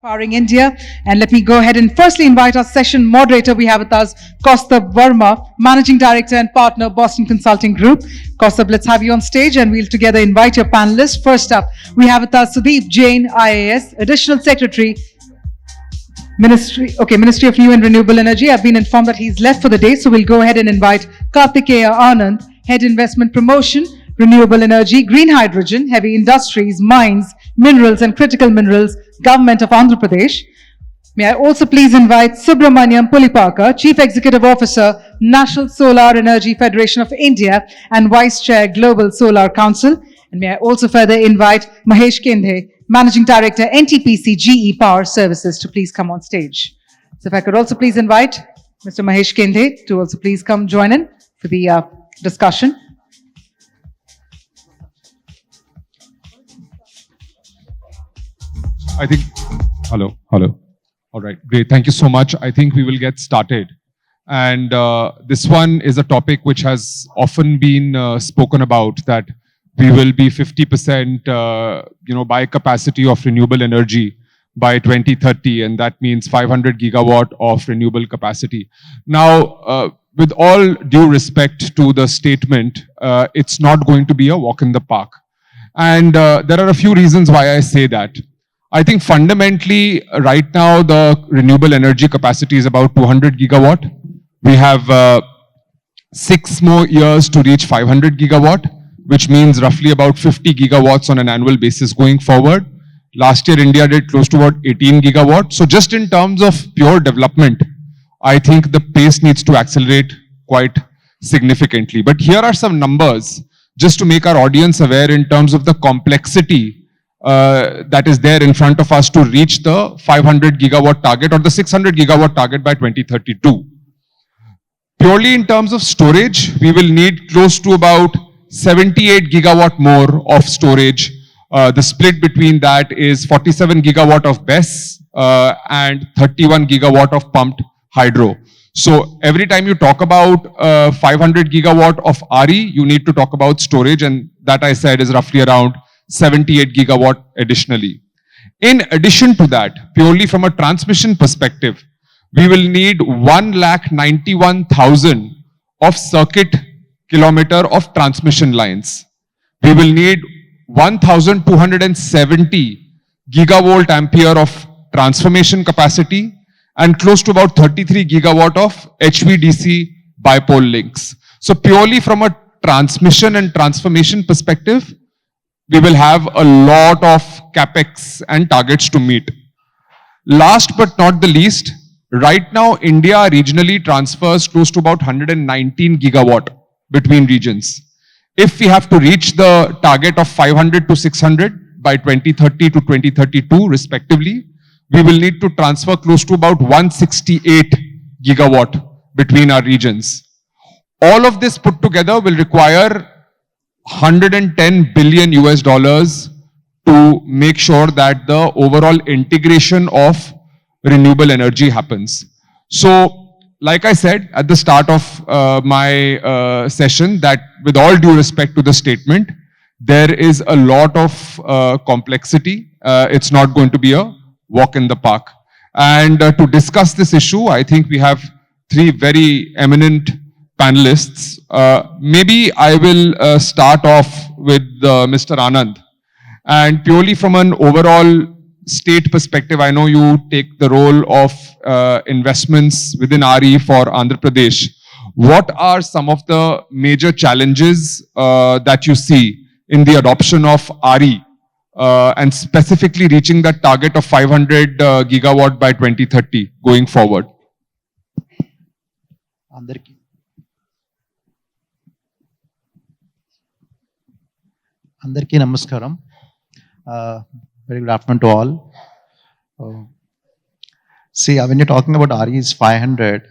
Powering India. And let me go ahead and firstly invite our session moderator. We have with us Kaustubh Verma, Managing Director and Partner, Boston Consulting Group. Kaustubh, let's have you on stage and we'll together invite your panelists. First up, we have with us Sudeep, Jain, IAS, Additional Secretary, Ministry of New and Renewable Energy. I've been informed that he's left for the day, so we'll go ahead and invite Kartikeya, Anand, Head Investment Promotion, Renewable Energy, Green Hydrogen, Heavy Industries, Mines, Minerals and Critical Minerals, Government of Andhra Pradesh. May I also please invite Subrahmanyam Pulipaka, Chief Executive Officer, National Solar Energy Federation of India and Vice Chair, Global Solar Council. And may I also further invite Mahesh, Kendhe, Managing Director, NTPC GE Power Services, to please come on stage. So if I could also please invite Mr. Mahesh Kendhe to also please come join in for the discussion. I think, hello. All right, great. Thank you so much. I think we will get started. And this one is a topic which has often been spoken about, that we will be 50% by capacity of renewable energy by 2030. And that means 500 gigawatt of renewable capacity. Now, with all due respect to the statement, it's not going to be a walk in the park. And there are a few reasons why I say that. I think fundamentally, right now, the renewable energy capacity is about 200 gigawatt. We have 6 more years to reach 500 gigawatt, which means roughly about 50 gigawatts on an annual basis going forward. Last year, India did close to about 18 gigawatts. So just in terms of pure development, I think the pace needs to accelerate quite significantly. But here are some numbers just to make our audience aware in terms of the complexity that is there in front of us to reach the 500 gigawatt target or the 600 gigawatt target by 2032. Purely in terms of storage, we will need close to about 78 gigawatt more of storage. The split between that is 47 gigawatt of BESS and 31 gigawatt of pumped hydro. So every time you talk about 500 gigawatt of RE, you need to talk about storage, and that I said is roughly around 78 gigawatt additionally. In addition to that, purely from a transmission perspective, we will need 191,000 of circuit kilometer of transmission lines. We will need 1,270 gigavolt ampere of transformation capacity and close to about 33 gigawatt of HVDC bipole links. So purely from a transmission and transformation perspective, we will have a lot of capex and targets to meet. Last but not the least, right now India regionally transfers close to about 119 gigawatt between regions. If we have to reach the target of 500 to 600 by 2030 to 2032 respectively, we will need to transfer close to about 168 gigawatt between our regions. All of this put together will require 110 billion US dollars to make sure that the overall integration of renewable energy happens. So, like I said at the start of my session, that with all due respect to the statement, there is a lot of complexity. It's not going to be a walk in the park. And to discuss this issue, I think we have 3 very eminent panelists. Maybe I will start off with Mr. Anand. And purely from an overall state perspective, I know you take the role of investments within RE for Andhra Pradesh. What are some of the major challenges that you see in the adoption of RE and specifically reaching that target of 500 gigawatt by 2030 going forward? Andarki namaskaram. Very good afternoon to all. See, when you're talking about RE's 500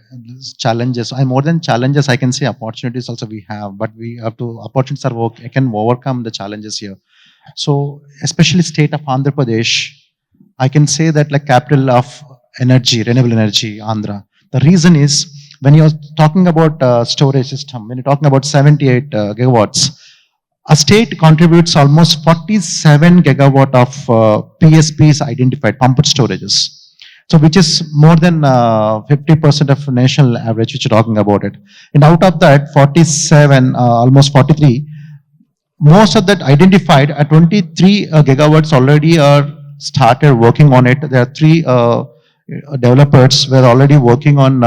challenges, more than challenges, I can say opportunities also we have, but we have to, opportunities are can overcome the challenges here. So, especially state of Andhra Pradesh, I can say that like capital of energy, renewable energy, Andhra. The reason is, when you're talking about storage system, when you're talking about 78 gigawatts, a state contributes almost 47 gigawatt of PSPs identified, pumped storages. So which is more than 50% of national average, which you're talking about it. And out of that, 47, almost 43, most of that identified, 23 gigawatts already are started working on it. There are three developers were already working on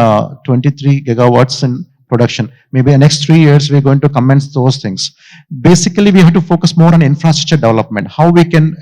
23 gigawatts in production. Maybe in the next 3 years, we're going to commence those things. Basically, we have to focus more on infrastructure development, how we can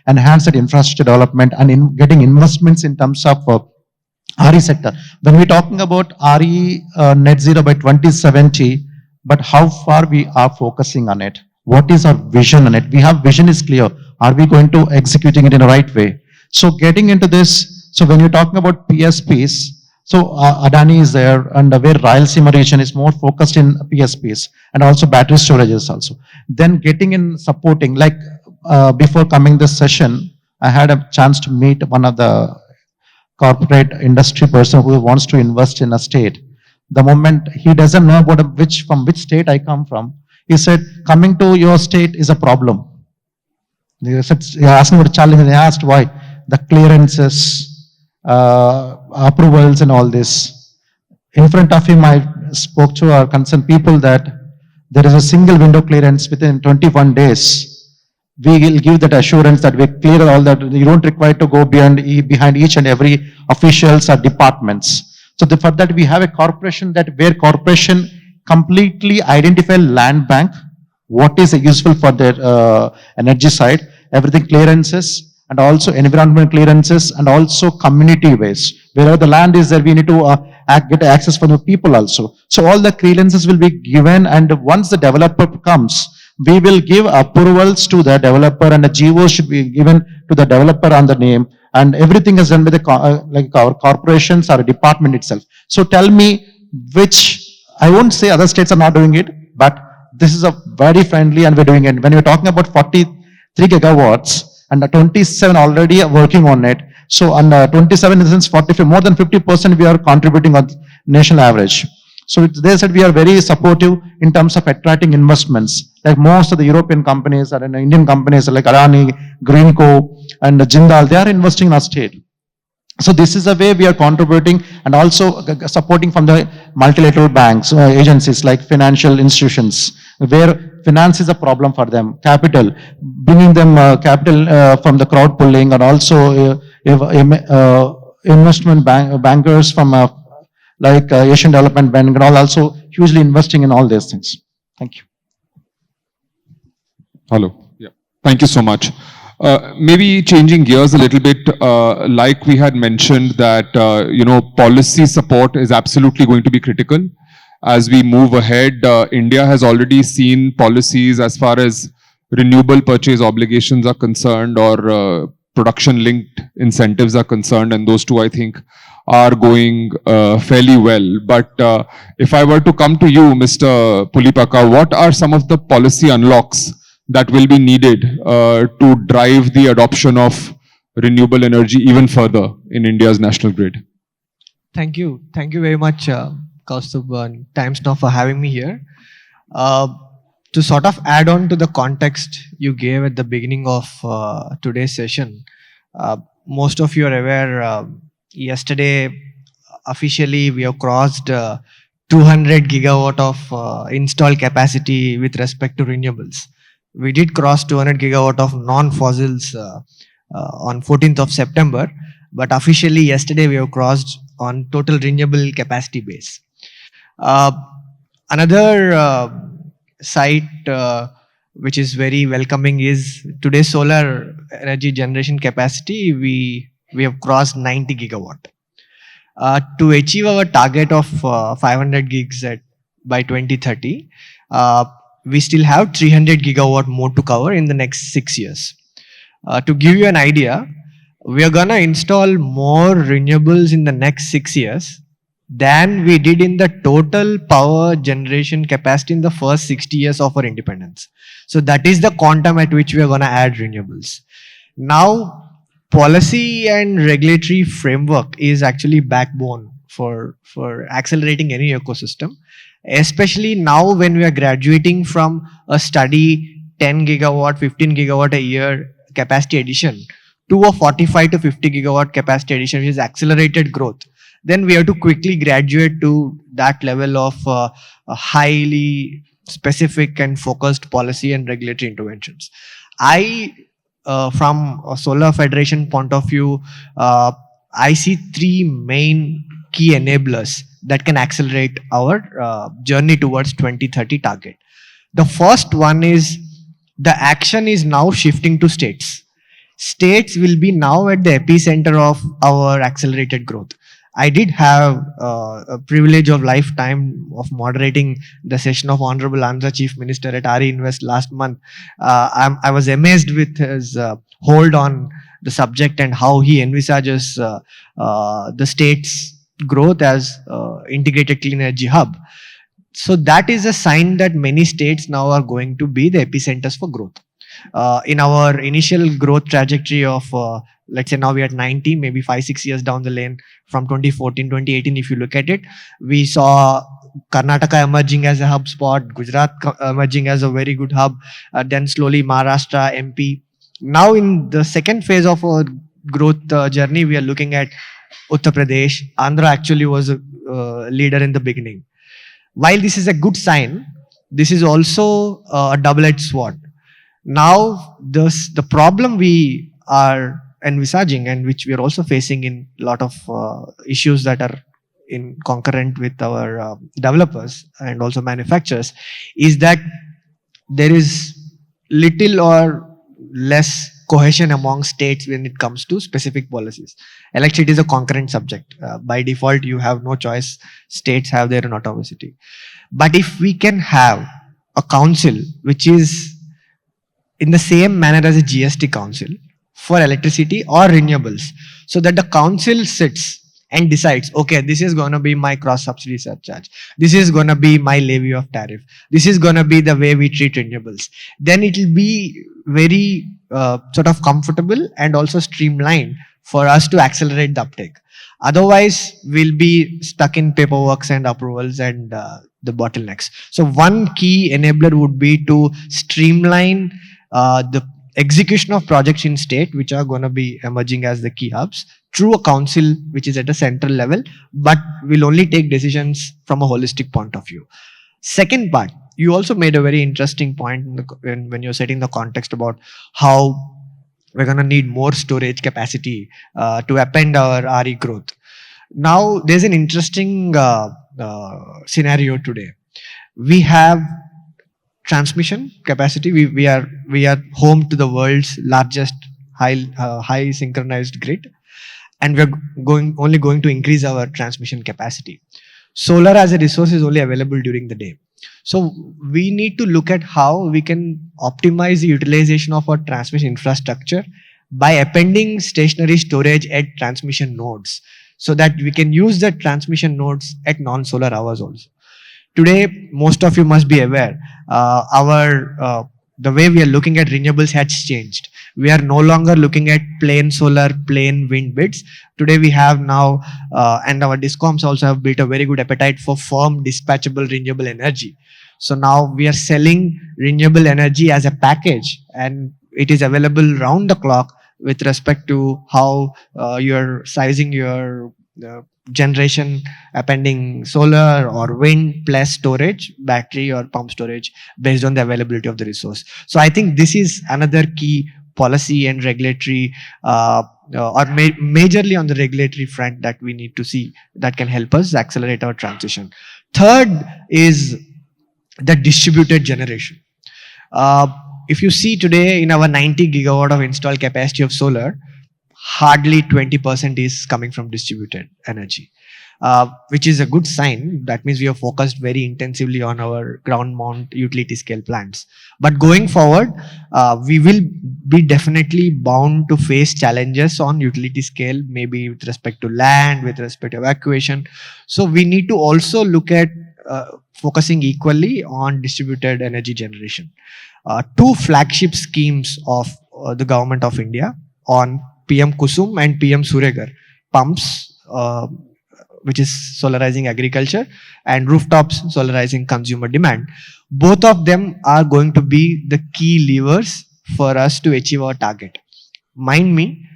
enhance that infrastructure development and in getting investments in terms of RE sector. When we're talking about RE net zero by 2070, but how far we are focusing on it? What is our vision on it? We have vision is clear. Are we going to executing it in the right way? So getting into this, so when you're talking about PSPs, so Adani is there, and where Rayalaseema region is more focused in PSPs and also battery storages also. Then getting in supporting, like before coming this session, I had a chance to meet one of the corporate industry person who wants to invest in a state. The moment he doesn't know about from which state I come from, he said, coming to your state is a problem. He said, you're asking about a challenge, and I asked why. The clearances, approvals and all this. In front of him, I spoke to our concerned people that there is a single window clearance within 21 days. We will give that assurance that we clear all that. You don't require to go behind each and every officials or departments. So for that, we have a corporation where corporation completely identify land bank, what is useful for their energy side, everything clearances, and also environmental clearances, and also community waste. Wherever the land is there, we need to get access for the people also. So all the clearances will be given, and once the developer comes, we will give approvals to the developer, and the GO should be given to the developer on the name, and everything is done by the like our corporations or department itself. So tell me which, I won't say other states are not doing it, but this is a very friendly and we're doing it. When we're talking about 43 gigawatts, and 27 already are working on it. So on 27 in the sense 45, more than 50% we are contributing on national average. So they said we are very supportive in terms of attracting investments. Like most of the European companies or Indian companies like Adani, Greenco and Jindal, they are investing in our state. So this is a way we are contributing, and also supporting from the multilateral banks, agencies like financial institutions, where finance is a problem for them, capital, bringing them capital from the crowd pulling, and also investment bankers from like Asian Development Bank, and all also hugely investing in all these things. Thank you. Hello. Yeah. Thank you so much. Maybe changing gears a little bit, like we had mentioned that, policy support is absolutely going to be critical. As we move ahead, India has already seen policies as far as renewable purchase obligations are concerned, or production-linked incentives are concerned, and those two, I think, are going fairly well. But if I were to come to you, Mr. Pulipaka, what are some of the policy unlocks that will be needed to drive the adoption of renewable energy even further in India's national grid? Thank you. Thank you very much, Kaustubh and Times Now for having me here. To sort of add on to the context you gave at the beginning of today's session, most of you are aware, yesterday officially we have crossed 200 gigawatt of installed capacity with respect to renewables. We did cross 200 gigawatt of non-fossils on 14th of September, but officially yesterday we have crossed on total renewable capacity base. Another site which is very welcoming is today's solar energy generation capacity. We have crossed 90 gigawatt. To achieve our target of 500 gigs by 2030, we still have 300 gigawatt more to cover in the next 6 years. To give you an idea, we are gonna install more renewables in the next 6 years than we did in the total power generation capacity in the first 60 years of our independence. So that is the quantum at which we are gonna add renewables. Now, policy and regulatory framework is actually backbone for accelerating any ecosystem. Especially now when we are graduating from a study 10 gigawatt, 15 gigawatt a year capacity addition to a 45 to 50 gigawatt capacity addition, which is accelerated growth, then we have to quickly graduate to that level of a highly specific and focused policy and regulatory interventions. From a solar federation point of view, I see three main key enablers that can accelerate our journey towards 2030 target. The first one is the action is now shifting to states. States will be now at the epicenter of our accelerated growth. I did have a privilege of lifetime of moderating the session of Honorable Andhra Chief Minister at RE Invest last month. I was amazed with his hold on the subject and how he envisages the state's growth as integrated clean energy hub. So that is a sign that many states now are going to be the epicenters for growth. In our initial growth trajectory of let's say now we are at 90, maybe 5-6 years down the lane from 2014, 2018, if you look at it, we saw Karnataka emerging as a hub spot, Gujarat emerging as a very good hub, then slowly Maharashtra, MP. Now in the second phase of our growth journey, we are looking at Uttar Pradesh. Andhra actually was a leader in the beginning. While this is a good sign, this is also a double-edged sword. Now, the problem we are envisaging and which we are also facing in a lot of issues that are in concurrent with our developers and also manufacturers is that there is little or less cohesion among states when it comes to specific policies. Electricity is a concurrent subject. By default, you have no choice. States have their own autonomicity. But if we can have a council which is in the same manner as a GST council for electricity or renewables, so that the council sits and decides, okay, this is going to be my cross subsidy surcharge, this is going to be my levy of tariff, this is going to be the way we treat renewables, then it will be very sort of comfortable and also streamlined for us to accelerate the uptake. Otherwise, we'll be stuck in paperwork and approvals and the bottlenecks. So one key enabler would be to streamline the execution of projects in state, which are going to be emerging as the key hubs, through a council which is at a central level, but will only take decisions from a holistic point of view. Second part, you also made a very interesting point when you're setting the context about how we're going to need more storage capacity to append our RE growth. Now, there's an interesting scenario today. We have transmission capacity. We are home to the world's largest high synchronized grid, and we're only going to increase our transmission capacity. Solar as a resource is only available during the day. So we need to look at how we can optimize the utilization of our transmission infrastructure by appending stationary storage at transmission nodes, so that we can use the transmission nodes at non-solar hours also. Today, most of you must be aware, the way we are looking at renewables has changed. We are no longer looking at plain solar, plain wind bids. Today we have now, and our discoms also have built a very good appetite for firm dispatchable renewable energy. So now we are selling renewable energy as a package, and it is available round the clock with respect to how you're sizing your generation, appending solar or wind plus storage, battery or pump storage based on the availability of the resource. So I think this is another key policy and regulatory majorly on the regulatory front that we need to see that can help us accelerate our transition. Third is the distributed generation. If you see today in our 90 gigawatt of installed capacity of solar, hardly 20% is coming from distributed energy, which is a good sign. That means we are focused very intensively on our ground mount utility scale plants. But going forward, we will be definitely bound to face challenges on utility scale, maybe with respect to land, with respect to evacuation. So we need to also look at focusing equally on distributed energy generation. Two flagship schemes of the government of India on PM Kusum and PM Suregar pumps which is solarizing agriculture, and rooftops solarizing consumer demand. Both of them are going to be the key levers for us to achieve our target. Mind me,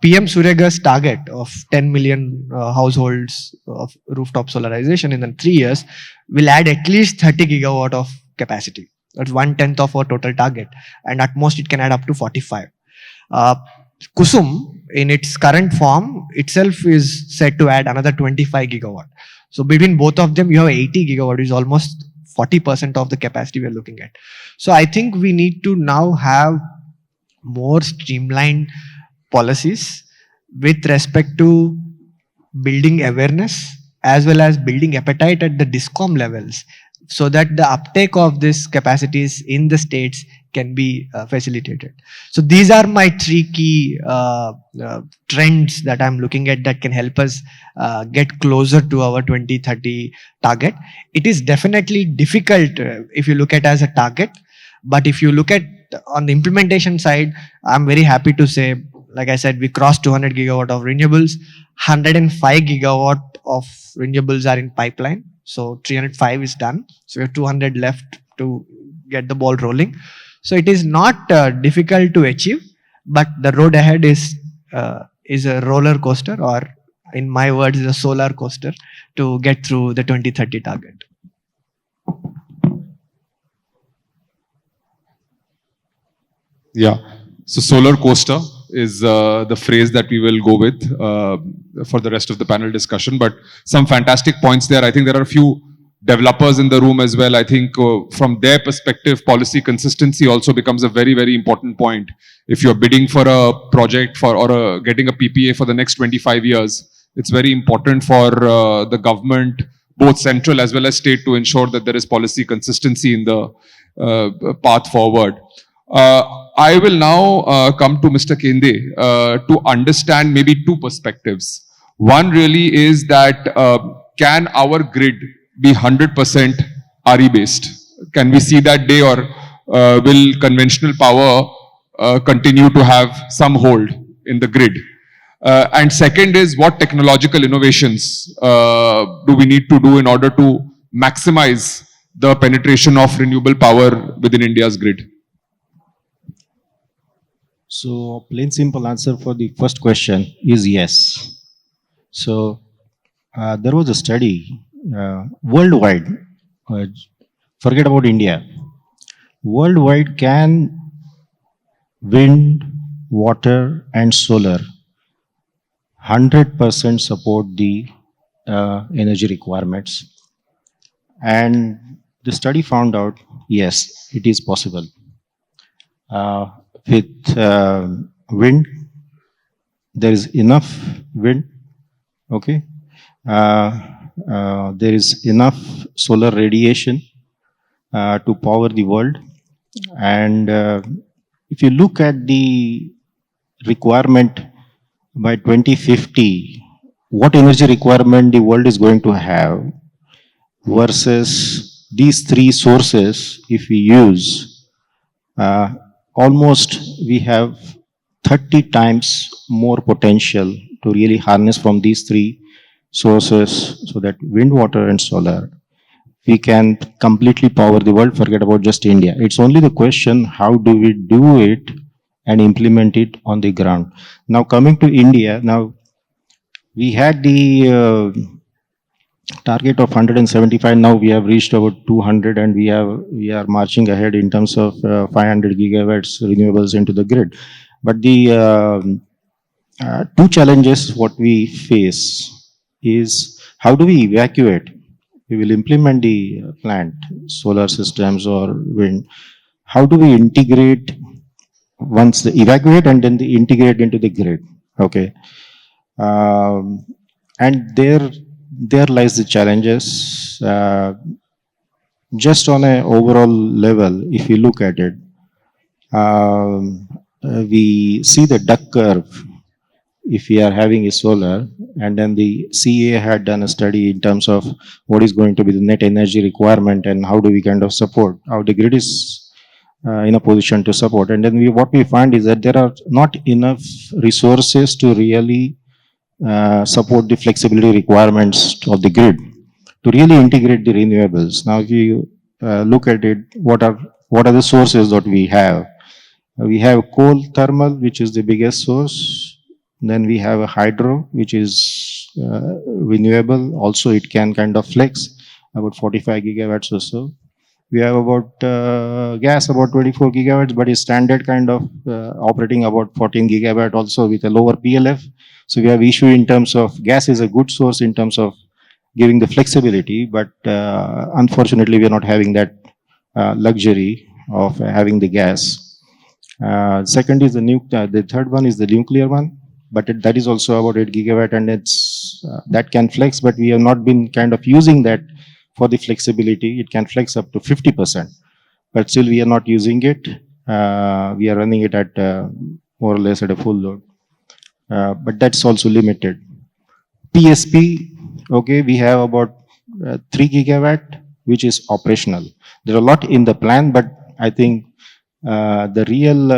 PM Suryagar's target of 10 million households of rooftop solarization in the 3 years will add at least 30 gigawatt of capacity. That's 1/10 of our total target, and at most it can add up to 45. Kusum, in its current form itself, is said to add another 25 gigawatt. So between both of them, you have 80 gigawatt, is almost 40% of the capacity we are looking at. So I think we need to now have more streamlined policies with respect to building awareness as well as building appetite at the DISCOM levels, so that the uptake of these capacities in the states can be facilitated. So these are my 3 key trends that I'm looking at that can help us get closer to our 2030 target. It is definitely difficult if you look at as a target, but if you look at on the implementation side, I'm very happy to say, like I said, we crossed 200 gigawatt of renewables, 105 gigawatt of renewables are in pipeline. So 305 is done. So we have 200 left to get the ball rolling. So it is not difficult to achieve, but the road ahead is a roller coaster, or in my words, is a solar coaster to get through the 2030 target. Yeah. So solar coaster is the phrase that we will go with for the rest of the panel discussion. But some fantastic points there. I think there are a few developers in the room as well. I think from their perspective, policy consistency also becomes a very, very important point. If you're bidding for a project or getting a PPA for the next 25 years, it's very important for the government, both central as well as state, to ensure that there is policy consistency in the path forward. I will now come to Mr. Kendhe to understand maybe 2 perspectives. One really is that can our grid be 100% RE based? Can we see that day, or will conventional power continue to have some hold in the grid? And second is, what technological innovations do we need to do in order to maximize the penetration of renewable power within India's grid? So, plain simple answer for the first question is yes. So, there was a study worldwide, forget about India, worldwide can wind, water and solar 100% support the energy requirements. And the study found out, yes, it is possible. With wind, there is enough wind, okay? There is enough solar radiation to power the world. And if you look at the requirement by 2050, what energy requirement the world is going to have versus these 3 sources, if we use, almost we have 30 times more potential to really harness from these 3 sources, so that wind, water and solar, we can completely power the world, forget about just India. It's only the question, how do we do it and implement it on the ground? Now coming to India, now we had the target of 175, now we have reached about 200, and we are marching ahead in terms of 500 gigawatts renewables into the grid. But the 2 challenges what we face is, how do we evacuate? We will implement the plant, solar systems or wind. How do we integrate once the evacuate and then the integrate into the grid? Okay. And there lies the challenges. Just on an overall level, if you look at it, we see the duck curve. If we are having a solar, and then the CA had done a study in terms of what is going to be the net energy requirement and how do we kind of support, how the grid is in a position to support. And then what we find is that there are not enough resources to really support the flexibility requirements of the grid to really integrate the renewables. Now, if you look at it, what are the sources that we have? We have coal thermal, which is the biggest source. Then we have a hydro, which is renewable. Also, it can kind of flex about 45 gigawatts or so. We have about gas, about 24 gigawatts, but is standard kind of operating about 14 gigawatt also with a lower PLF. So we have issue in terms of gas is a good source in terms of giving the flexibility, but unfortunately we are not having that luxury of having the gas. Second is the third one is the nuclear one, but that is also about 8 gigawatt and it's that can flex, but we have not been kind of using that for the flexibility. It can flex up to 50%, but still we are not using it. We are running it at more or less at a full load, but that's also limited. PSP, okay, we have about 3 gigawatt, which is operational. There are a lot in the plan, but I think the real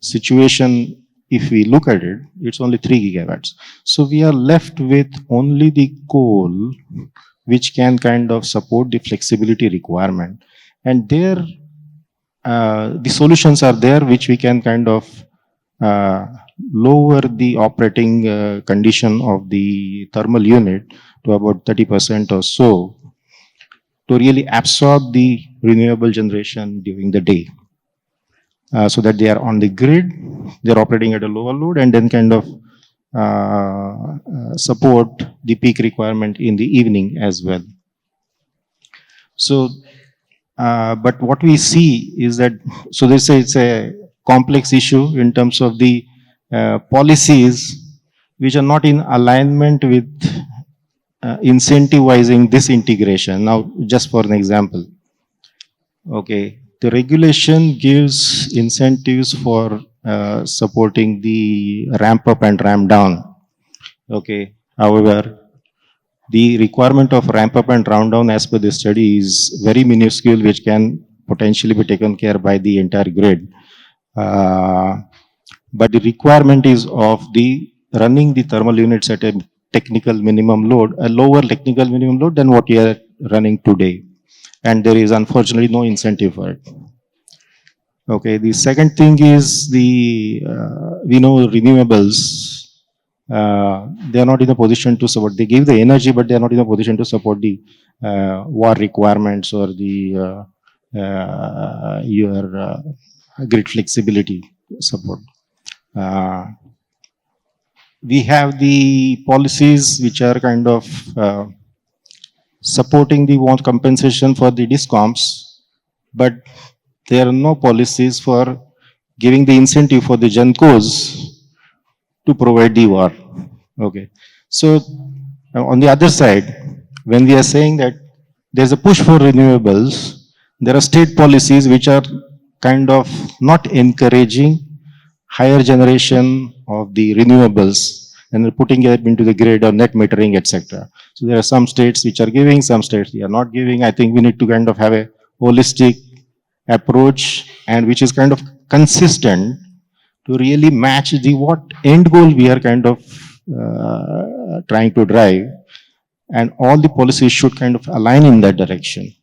situation, if we look at it, it's only 3 gigawatts. So we are left with only the coal, which can kind of support the flexibility requirement. And there, the solutions are there, which we can kind of lower the operating condition of the thermal unit to about 30% or so to really absorb the renewable generation during the day. So that they are on the grid, they're operating at a lower load and then kind of support the peak requirement in the evening as well. So, but what we see is that, so they say it's a complex issue in terms of the policies which are not in alignment with incentivizing this integration. Now, just for an example, okay, the regulation gives incentives for supporting the ramp up and ramp down. Okay. However, the requirement of ramp up and ramp down as per the study is very minuscule, which can potentially be taken care by the entire grid. But the requirement is of the running the thermal units at a technical minimum load, a lower technical minimum load than what we are running today. And there is unfortunately no incentive for it. Okay, the second thing is we know renewables, they are not in a position to support, they give the energy, but they are not in a position to support the war requirements or the your grid flexibility support. We have the policies which are kind of supporting the want compensation for the discoms, but there are no policies for giving the incentive for the GenCos to provide the war. Okay. So on the other side, when we are saying that there's a push for renewables, there are state policies which are kind of not encouraging higher generation of the renewables and putting it into the grid or net metering, etc. So there are some states which are giving, some states they are not giving. I think we need to kind of have a holistic approach and which is kind of consistent to really match the what end goal we are kind of trying to drive, and all the policies should kind of align in that direction.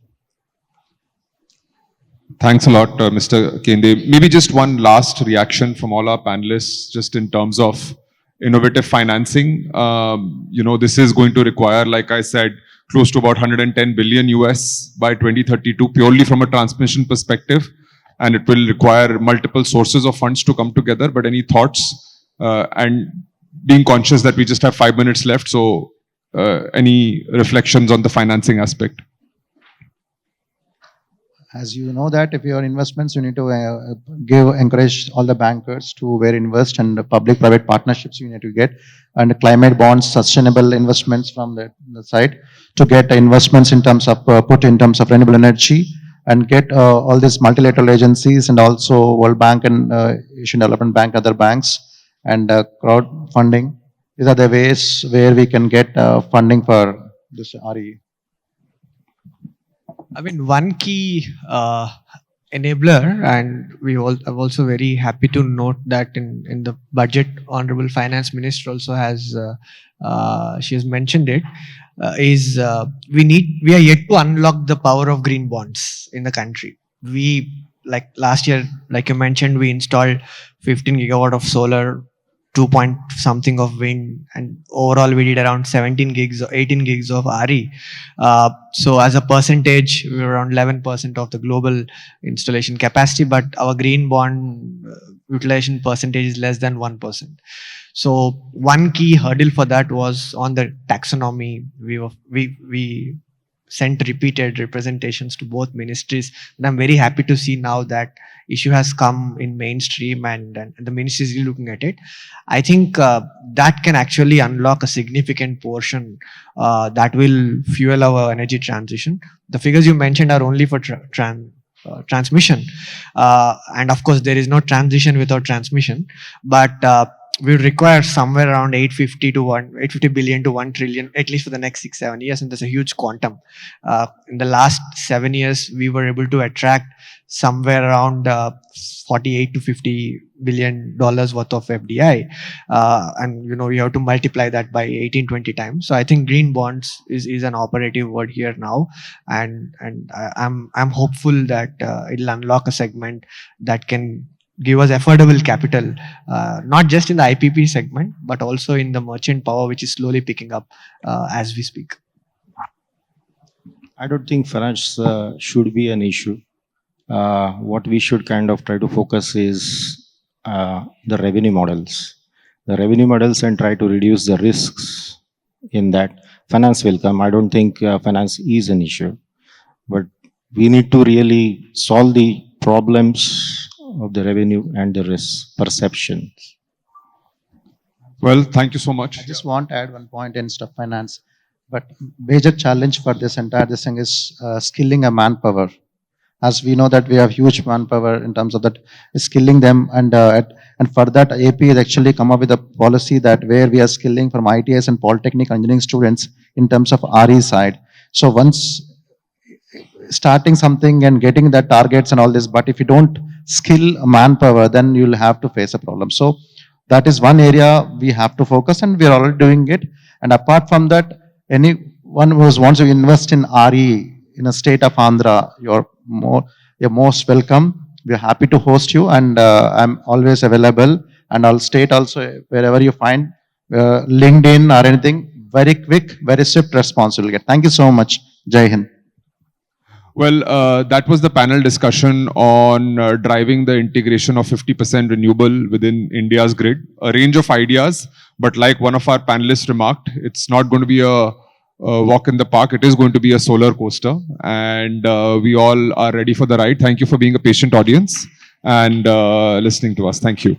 Thanks a lot, Mr. Kendhe. Maybe just one last reaction from all our panelists, just in terms of innovative financing. This is going to require, like I said, close to about 110 billion US by 2032, purely from a transmission perspective. And it will require multiple sources of funds to come together. But any thoughts? And being conscious that we just have 5 minutes left. So any reflections on the financing aspect? As you know that if your investments, you need to encourage all the bankers to where invest, and public-private partnerships you need to get, and climate bonds, sustainable investments from the side to get investments in terms of put in terms of renewable energy, and get all these multilateral agencies and also World Bank and Asian Development Bank, other banks, and crowdfunding. These are the ways where we can get funding for this RE. I mean, one key enabler, and I'm also very happy to note that in the budget, Honorable Finance Minister also has she has mentioned it. We are yet to unlock the power of green bonds in the country. We, like last year, like you mentioned, we installed 15 gigawatt of solar, 2 point something of wind, and overall we did around 17 gigs or 18 gigs of RE. So as a percentage, we were around 11% of the global installation capacity, but our green bond utilization percentage is less than 1%. So one key hurdle for that was on the taxonomy. We sent repeated representations to both ministries, and I'm very happy to see now that issue has come in mainstream, and the ministry is really looking at it. I think that can actually unlock a significant portion that will fuel our energy transition. The figures you mentioned are only for transmission, and of course there is no transition without transmission, but we require somewhere around 850 billion to 1 trillion, at least for the next 6-7 years, and that's a huge quantum. In the last 7 years, we were able to attract somewhere around 48 to 50 billion dollars worth of FDI, and we have to multiply that by 18-20 times. So I think green bonds is an operative word here now, and I'm hopeful that it'll unlock a segment that can give us affordable capital, not just in the IPP segment, but also in the merchant power, which is slowly picking up as we speak. I don't think finance should be an issue. What we should kind of try to focus is the revenue models. The revenue models, and try to reduce the risks in that. Finance will come. I don't think finance is an issue. But we need to really solve the problems of the revenue and the risk perception. Well, thank you so much. I just want to add one point in stuff finance, but major challenge for this entire thing is skilling a manpower. As we know that we have huge manpower in terms of that skilling them, and for that AP has actually come up with a policy that where we are skilling from ITS and polytechnic engineering students in terms of RE side. So once starting something and getting the targets and all this, but if you don't skill manpower, then you'll have to face a problem. So that is one area we have to focus, and we are already doing it. And apart from that, anyone who wants to invest in RE in a state of Andhra, you're most welcome. We're happy to host you, and I'm always available. And I'll state also wherever you find LinkedIn or anything, very quick, very swift response you'll get. Thank you so much. Jai Hind. Well, that was the panel discussion on driving the integration of 50% renewable within India's grid. A range of ideas, but like one of our panelists remarked, it's not going to be a walk in the park. It is going to be a solar coaster, and we all are ready for the ride. Thank you for being a patient audience and listening to us. Thank you.